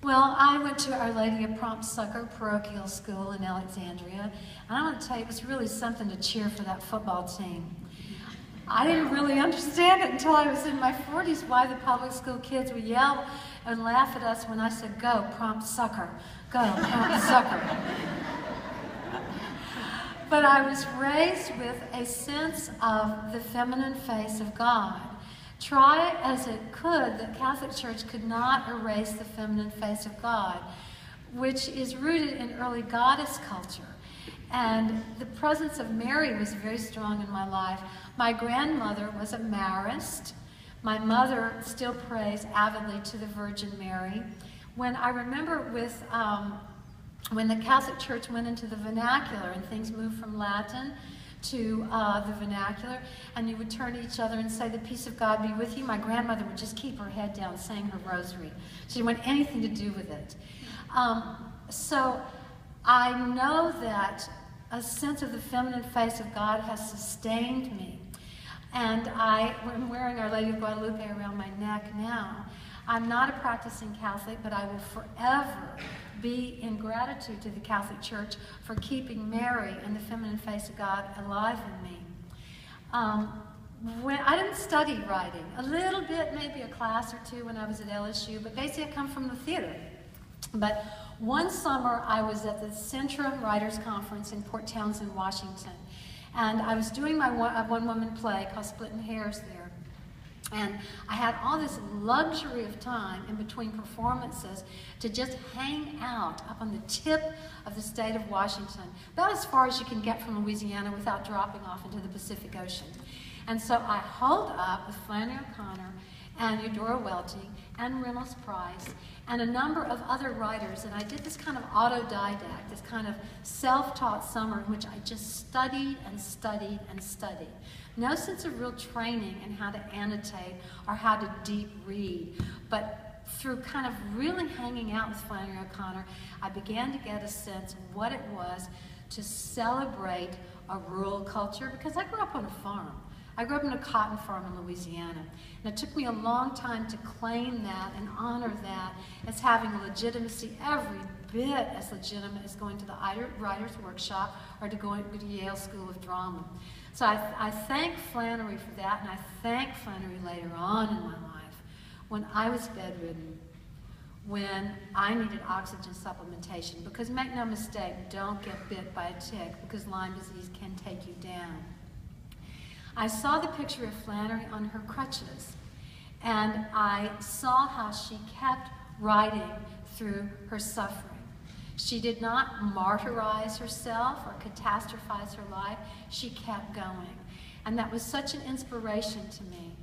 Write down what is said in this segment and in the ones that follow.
Well, I went to Our Lady of Prompt Succor parochial school in Alexandria, and I want to tell you, it was really something to cheer for that football team. I didn't really understand it until I was in my 40s why the public school kids would yell and laugh at us when I said, "Go, Prompt Succor, go, Prompt Succor." But I was raised with a sense of the feminine face of God. Try as it could, the Catholic Church could not erase the feminine face of God, which is rooted in early goddess culture. And the presence of Mary was very strong in my life. My grandmother was a Marist. My mother still prays avidly to the Virgin Mary. When I remember when the Catholic Church went into the vernacular and things moved from Latin to the vernacular, and you would turn to each other and say, "The peace of God be with you," my grandmother would just keep her head down saying her rosary. She didn't want anything to do with it. So I know that a sense of the feminine face of God has sustained me. And I'm wearing Our Lady of Guadalupe around my neck now. I'm not a practicing Catholic, but I will forever be in gratitude to the Catholic Church for keeping Mary and the feminine face of God alive in me. When I didn't study writing, a little bit, maybe a class or two when I was at LSU, but basically I come from the theater. But one summer I was at the Centrum Writers Conference in Port Townsend, Washington, and I was doing my one-woman play called Splitting Hairs there. And I had all this luxury of time in between performances to just hang out up on the tip of the state of Washington, about as far as you can get from Louisiana without dropping off into the Pacific Ocean. And so I hauled up with Flannery O'Connor and Eudora Welty and Reynolds Price and a number of other writers, and I did this kind of autodidact, this kind of self-taught summer in which I just studied and studied and studied. No sense of real training in how to annotate or how to deep read, but through kind of really hanging out with Flannery O'Connor, I began to get a sense of what it was to celebrate a rural culture, because I grew up on a farm. I grew up in a cotton farm in Louisiana, and it took me a long time to claim that and honor that as having a legitimacy every bit as legitimate as going to the Writer's Workshop or to going to Yale School of Drama. So I thank Flannery for that, and I thank Flannery later on in my life when I was bedridden, when I needed oxygen supplementation, because make no mistake, don't get bit by a tick, because Lyme disease can take you down. I saw the picture of Flannery on her crutches, and I saw how she kept writing through her suffering. She did not martyrize herself or catastrophize her life. She kept going. And that was such an inspiration to me.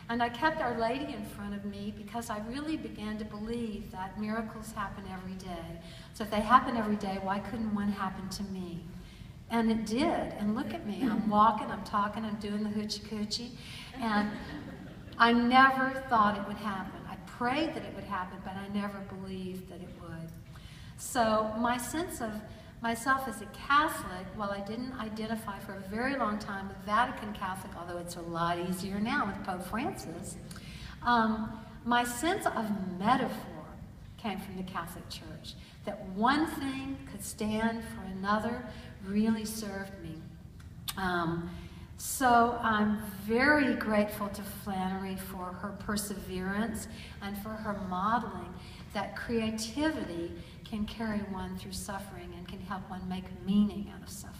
And I kept Our Lady in front of me because I really began to believe that miracles happen every day. So if they happen every day, why couldn't one happen to me? And it did. And look at me. I'm walking, I'm talking, I'm doing the hoochie coochie. And I never thought it would happen. I prayed that it would happen, but I never believed that it would. So my sense of myself as a Catholic, while I didn't identify for a very long time with Vatican Catholic, although it's a lot easier now with Pope Francis, my sense of metaphor came from the Catholic Church. That one thing could stand for another really served me. So I'm very grateful to Flannery for her perseverance and for her modeling that creativity can carry one through suffering and can help one make meaning out of suffering.